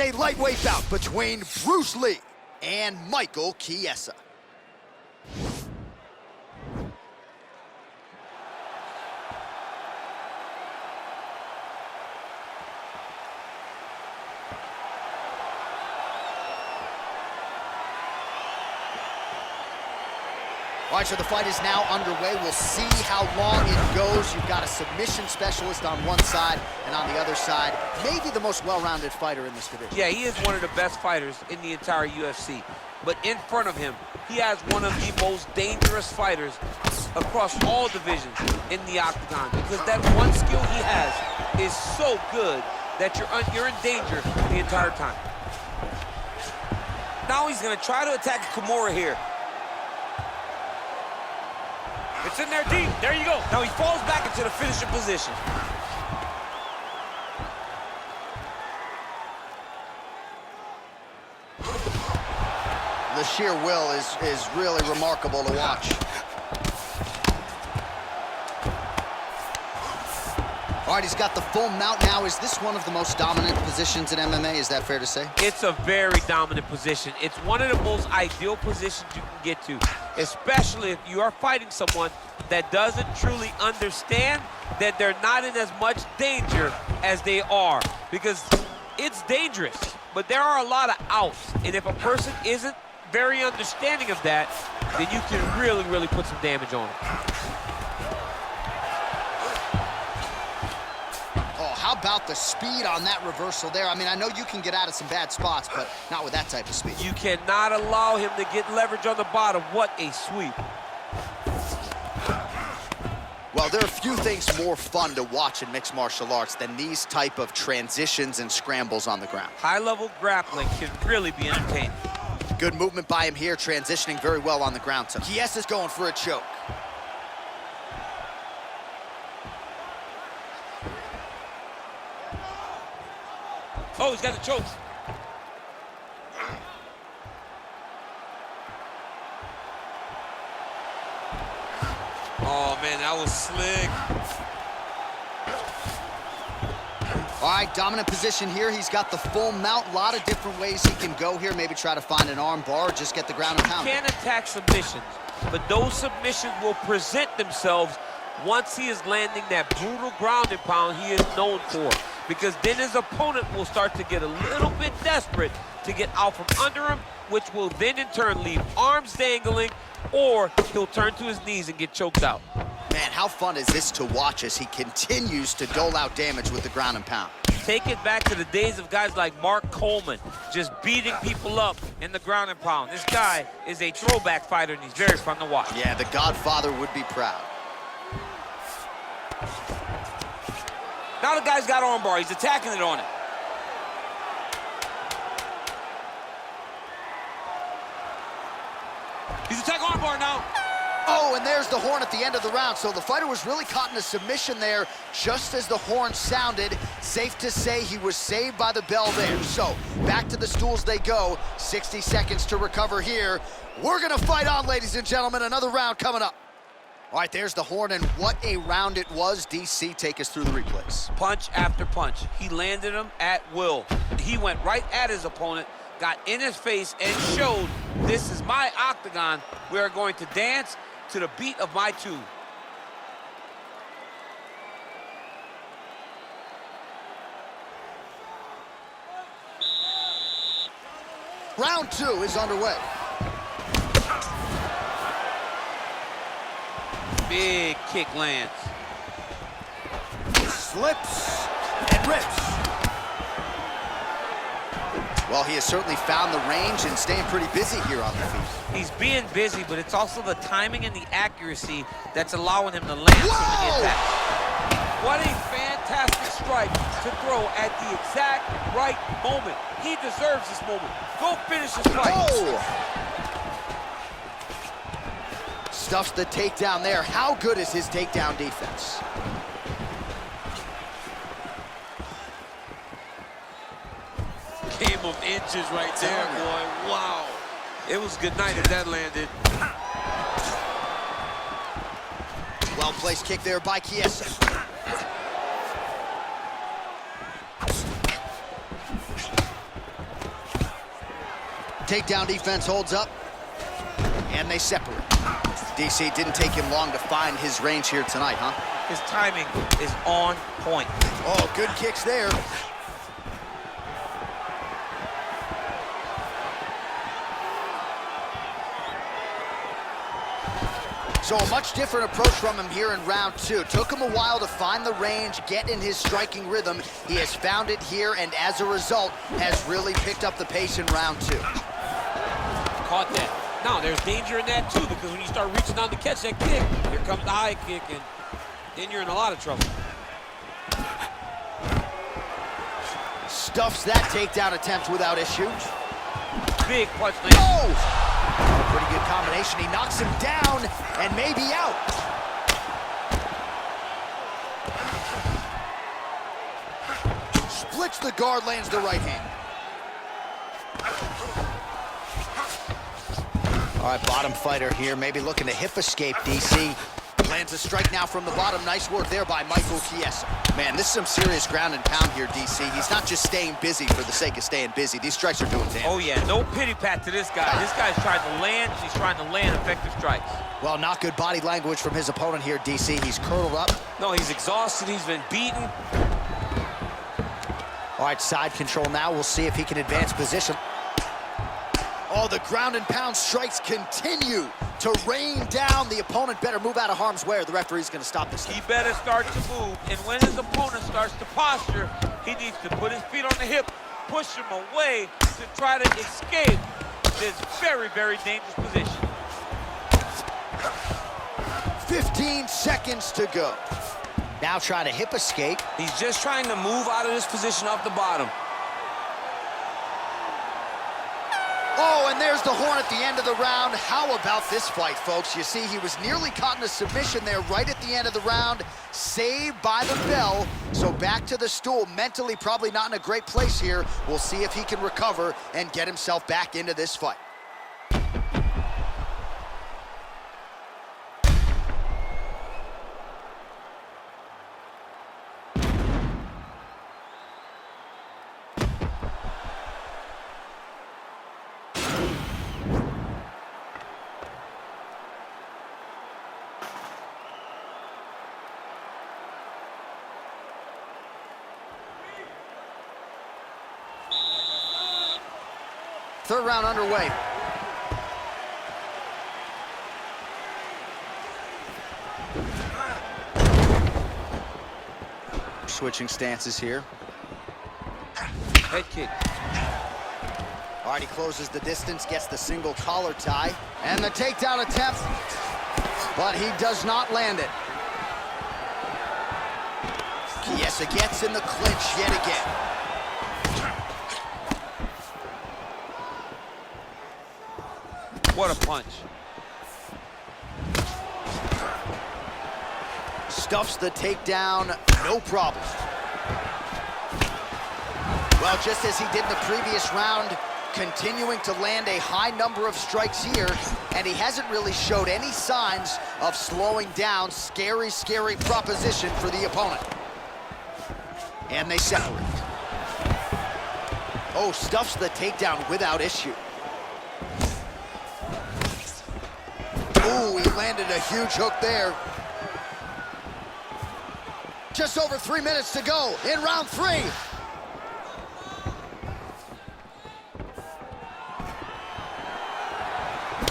A lightweight bout between Bruce Lee and Michael Chiesa. All right, so the fight is now underway. We'll see how long it goes. You've got a submission specialist on one side, and on the other side, maybe the most well-rounded fighter in this division. Yeah, he is one of the best fighters in the entire UFC. But in front of him, he has one of the most dangerous fighters across all divisions in the octagon. Because that one skill he has is so good that you're in danger the entire time. Now he's going to try to attack Kimura here. It's in there deep. There you go. Now he falls back into the finishing position. The sheer will is really remarkable to watch. All right, he's got the full mount now. Is this one of the most dominant positions in MMA? Is that fair to say? It's a very dominant position. It's one of the most ideal positions you can get to, especially if you are fighting someone that doesn't truly understand that they're not in as much danger as they are, because it's dangerous, but there are a lot of outs, and if a person isn't very understanding of that, then you can really, really put some damage on them. How about the speed on that reversal there? I mean, I know you can get out of some bad spots, but not with that type of speed. You cannot allow him to get leverage on the bottom. What a sweep. Well, there are few things more fun to watch in mixed martial arts than these type of transitions and scrambles on the ground. High-level grappling can really be entertaining. Good movement by him here, transitioning very well on the ground. So Chiesa's going for a choke. Oh, he's got the chokes. Oh, man, that was slick. All right, dominant position here. He's got the full mount. A lot of different ways he can go here. Maybe try to find an arm bar or just get the ground and pound. He can attack submissions, but those submissions will present themselves once he is landing that brutal ground and pound he is known for. Because then his opponent will start to get a little bit desperate to get out from under him, which will then in turn leave arms dangling, or he'll turn to his knees and get choked out. Man, how fun is this to watch as he continues to dole out damage with the ground and pound? Take it back to the days of guys like Mark Coleman, just beating people up in the ground and pound. This guy is a throwback fighter, and he's very fun to watch. Yeah, the Godfather would be proud. Now the guy's got armbar. He's attacking it on it. He's attacking armbar now. Oh, and there's the horn at the end of the round. So the fighter was really caught in a submission there just as the horn sounded. Safe to say he was saved by the bell there. So back to the stools they go. 60 seconds to recover here. We're going to fight on, ladies and gentlemen. Another round coming up. All right, there's the horn, and what a round it was. DC, take us through the replays. Punch after punch. He landed him at will. He went right at his opponent, got in his face, and showed, this is my octagon. We are going to dance to the beat of my tune. Round 2 is underway. Big kick lands. Slips and rips. Well, he has certainly found the range and staying pretty busy here on the feet. He's being busy, but it's also the timing and the accuracy that's allowing him to land so many attacks. What a fantastic strike to throw at the exact right moment. He deserves this moment. Go finish this fight. Oh! Stuffs the takedown there. How good is his takedown defense? Game of inches right there, boy. Wow. It was good night if that landed. Well-placed kick there by Chiesa. Takedown defense holds up, and they separate. DC, didn't take him long to find his range here tonight, huh? His timing is on point. Oh, good kicks there. So a much different approach from him here in round two. Took him a while to find the range, get in his striking rhythm. He has found it here, and as a result, has really picked up the pace in round two. Caught that. Now, there's danger in that, too, because when you start reaching down to catch that kick, here comes the high kick, and then you're in a lot of trouble. Stuffs that takedown attempt without issue. Big punch land. Oh! Pretty good combination. He knocks him down and maybe out. Splits the guard, lands the right hand. All right, bottom fighter here, maybe looking to hip escape, DC. Lands a strike now from the bottom. Nice work there by Michael Chiesa. Man, this is some serious ground and pound here, DC. He's not just staying busy for the sake of staying busy. These strikes are doing damage. Oh, yeah, no pity pat to this guy. This guy's trying to land. He's trying to land effective strikes. Well, not good body language from his opponent here, DC. He's curled up. No, he's exhausted. He's been beaten. All right, side control now. We'll see if he can advance position. Oh, the ground and pound strikes continue to rain down. The opponent better move out of harm's way or the referee's going to stop this thing. He better start to move, and when his opponent starts to posture, he needs to put his feet on the hip, push him away to try to escape this very, very dangerous position. 15 seconds to go. Now trying to hip escape. He's just trying to move out of this position off the bottom. Oh, and there's the horn at the end of the round. How about this fight, folks? You see, he was nearly caught in a submission there right at the end of the round, saved by the bell. So back to the stool, mentally probably not in a great place here. We'll see if he can recover and get himself back into this fight. Third round underway. Switching stances here. Head kick. All right, he closes the distance, gets the single collar tie, and the takedown attempt, but he does not land it. Chiesa gets in the clinch yet again. What a punch. Stuffs the takedown, no problem. Well, just as he did in the previous round, continuing to land a high number of strikes here, and he hasn't really showed any signs of slowing down. Scary, scary proposition for the opponent. And they separate. Oh, stuffs the takedown without issue. Ooh, he landed a huge hook there. Just over 3 minutes to go in round three.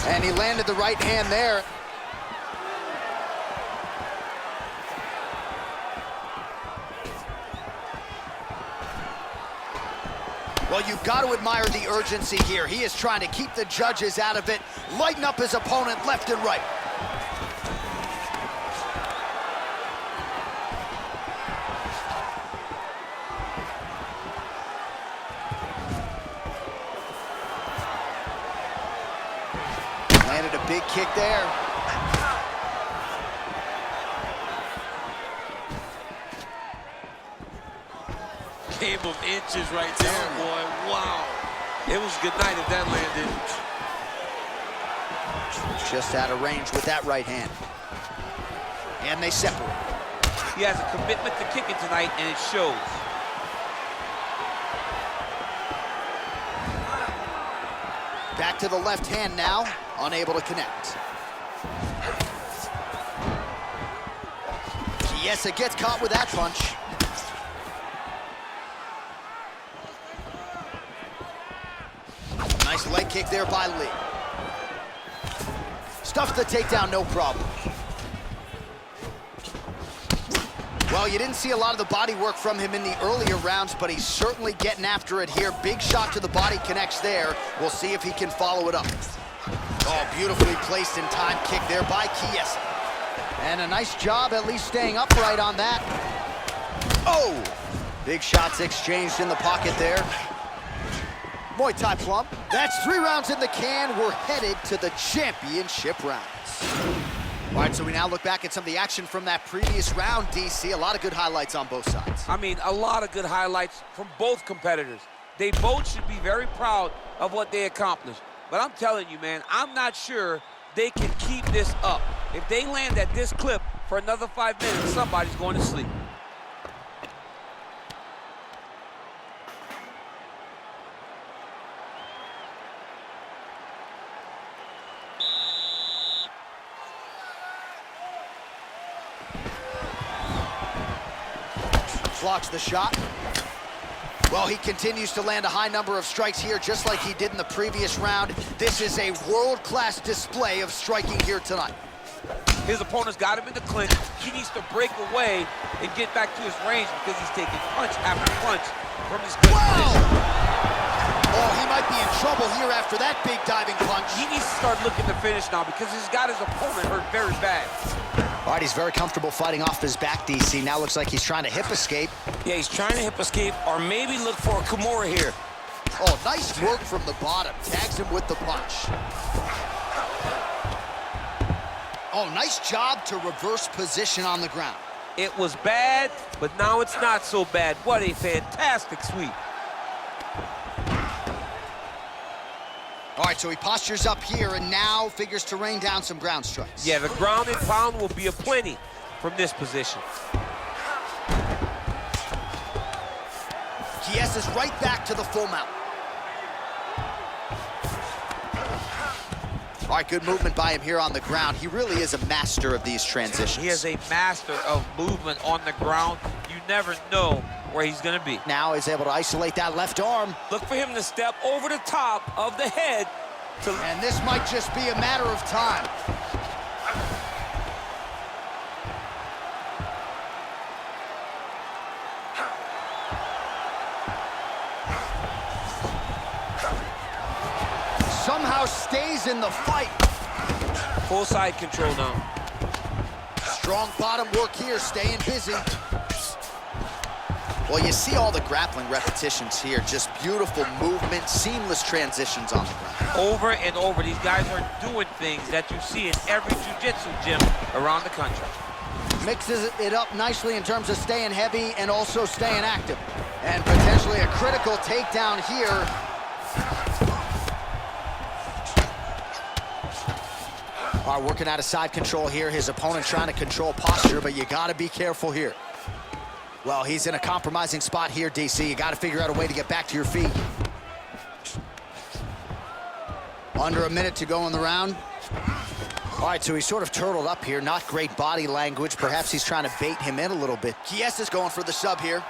And he landed the right hand there. Well, you've got to admire the urgency here. He is trying to keep the judges out of it, lighten up his opponent left and right. Landed a big kick there. Game of inches right there, boy. Wow. It was good night if that landed. Just out of range with that right hand. And they separate. He has a commitment to kicking tonight, and it shows. Back to the left hand now, unable to connect. Chiesa gets caught with that punch. Nice leg kick there by Lee. Stuffs the takedown, no problem. Well, you didn't see a lot of the body work from him in the earlier rounds, but he's certainly getting after it here. Big shot to the body connects there. We'll see if he can follow it up. Oh, beautifully placed in time kick there by Chiesa. And a nice job at least staying upright on that. Oh! Big shots exchanged in the pocket there. Muay Thai plump. That's 3 rounds in the can. We're headed to the championship rounds. All right, so we now look back at some of the action from that previous round, DC. A lot of good highlights on both sides. I mean, a lot of good highlights from both competitors. They both should be very proud of what they accomplished. But I'm telling you, man, I'm not sure they can keep this up. If they land at this clip for another 5 minutes, somebody's going to sleep. Blocks the shot. Well, he continues to land a high number of strikes here, just like he did in the previous round. This is a world-class display of striking here tonight. His opponent's got him in the clinch. He needs to break away and get back to his range because he's taking punch after punch from his good position. Oh, he might be in trouble here after that big diving punch. He needs to start looking to finish now because he's got his opponent hurt very bad. All right, he's very comfortable fighting off his back, DC. Now looks like he's trying to hip escape. Yeah, he's trying to hip escape or maybe look for a Kimura here. Oh, nice work from the bottom. Tags him with the punch. Oh, nice job to reverse position on the ground. It was bad, but now it's not so bad. What a fantastic sweep. All right, so he postures up here and now figures to rain down some ground strikes. Yeah, the ground and pound will be aplenty from this position. Chiesa's right back to the full mount. All right, good movement by him here on the ground. He really is a master of these transitions. He is a master of movement on the ground. You never know where he's gonna be. Now he's able to isolate that left arm. Look for him to step over the top of the head. And this might just be a matter of time. Somehow stays in the fight. Full side control now. Strong bottom work here, staying busy. Well, you see all the grappling repetitions here. Just beautiful movement, seamless transitions on the ground. Over and over, these guys are doing things that you see in every jiu-jitsu gym around the country. Mixes it up nicely in terms of staying heavy and also staying active. And potentially a critical takedown here. All right, working out of side control here. His opponent trying to control posture, but you got to be careful here. Well, he's in a compromising spot here, DC. You got to figure out a way to get back to your feet. Under a minute to go in the round. All right, so he's sort of turtled up here. Not great body language. Perhaps he's trying to bait him in a little bit. Chiesa's going for the sub here.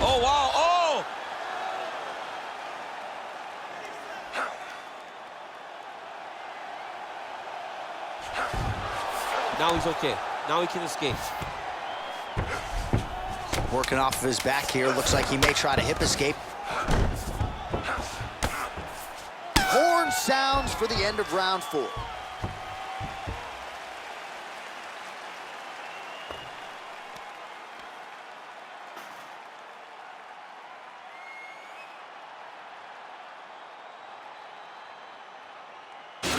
Oh, wow, oh! Now he's okay. Now he can escape. Working off of his back here. Looks like he may try to hip escape. Horn sounds for the end of round 4.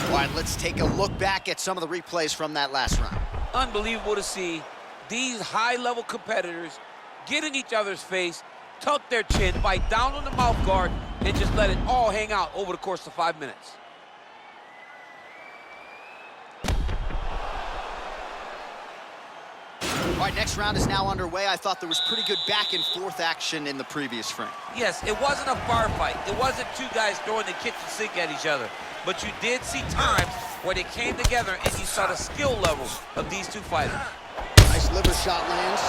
All right, let's take a look back at some of the replays from that last round. Unbelievable to see these high-level competitors get in each other's face, tuck their chin, bite down on the mouth guard, and just let it all hang out over the course of 5 minutes. All right, next round is now underway. I thought there was pretty good back and forth action in the previous frame. Yes, it wasn't a bar fight. It wasn't two guys throwing the kitchen sink at each other. But you did see times where they came together and you saw the skill level of these two fighters. Nice liver shot lands.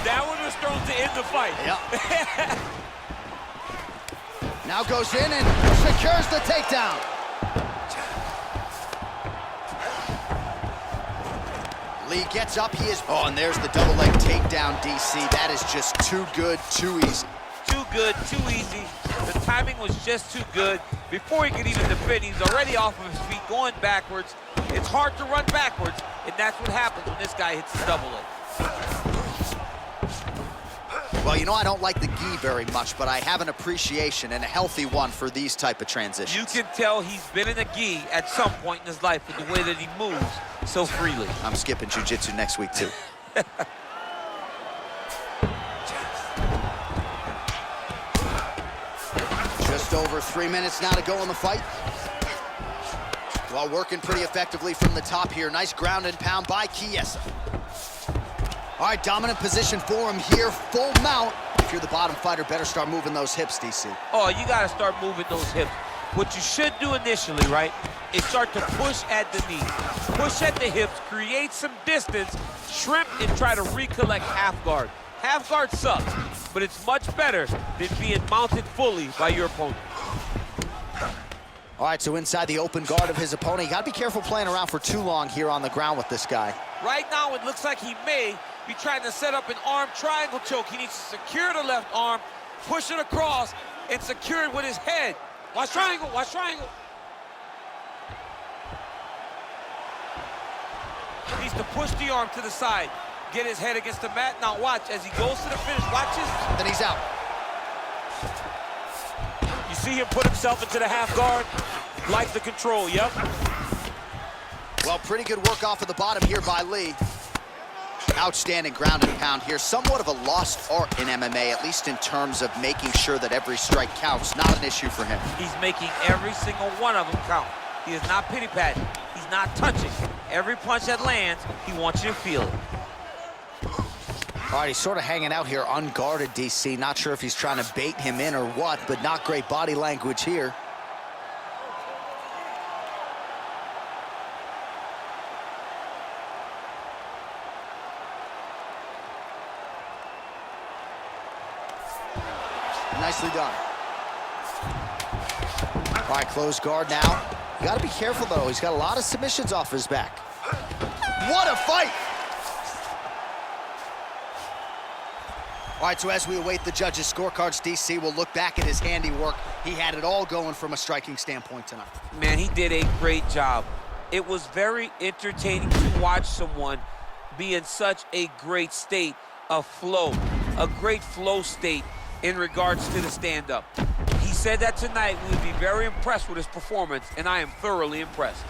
That one was thrown to end the fight. Yep. Now goes in and secures the takedown. Lee gets up, he is... Oh, and there's the double leg takedown, DC. That is just too good, too easy. Too good, too easy. The timing was just too good. Before he could even defend, he's already off of his feet, going backwards. It's hard to run backwards, and that's what happens when this guy hits his double leg. Well, you know, I don't like the gi very much, but I have an appreciation, and a healthy one, for these type of transitions. You can tell he's been in a gi at some point in his life with the way that he moves so freely. I'm skipping jiu-jitsu next week, too. Just over 3 minutes now to go in the fight. Well, working pretty effectively from the top here. Nice ground and pound by Chiesa. All right, dominant position for him here, full mount. If you're the bottom fighter, better start moving those hips, DC. Oh, you gotta start moving those hips. What you should do initially, right, is start to push at the knee. Push at the hips, create some distance, shrimp, and try to recollect half guard. Half guard sucks, but it's much better than being mounted fully by your opponent. All right, so inside the open guard of his opponent, you gotta be careful playing around for too long here on the ground with this guy. Right now, it looks like he may be trying to set up an arm triangle choke. He needs to secure the left arm, push it across, and secure it with his head. Watch triangle, watch triangle. He needs to push the arm to the side, get his head against the mat. Now watch, as he goes to the finish, watch this. Then he's out. You see him put himself into the half guard, like the control, yep. Well, pretty good work off of the bottom here by Lee. Outstanding ground and pound here. Somewhat of a lost art in MMA, at least in terms of making sure that every strike counts. Not an issue for him. He's making every single one of them count. He is not pity-patting. He's not touching. Every punch that lands, he wants you to feel it. All right, he's sort of hanging out here unguarded, DC. Not sure if he's trying to bait him in or what, but not great body language here. Nicely done. All right, closed guard now. You gotta be careful, though. He's got a lot of submissions off his back. What a fight! All right, so as we await the judges' scorecards, DC will look back at his handiwork. He had it all going from a striking standpoint tonight. Man, he did a great job. It was very entertaining to watch someone be in such a great state of flow, a great flow state in regards to the stand-up. He said that tonight we would be very impressed with his performance, and I am thoroughly impressed.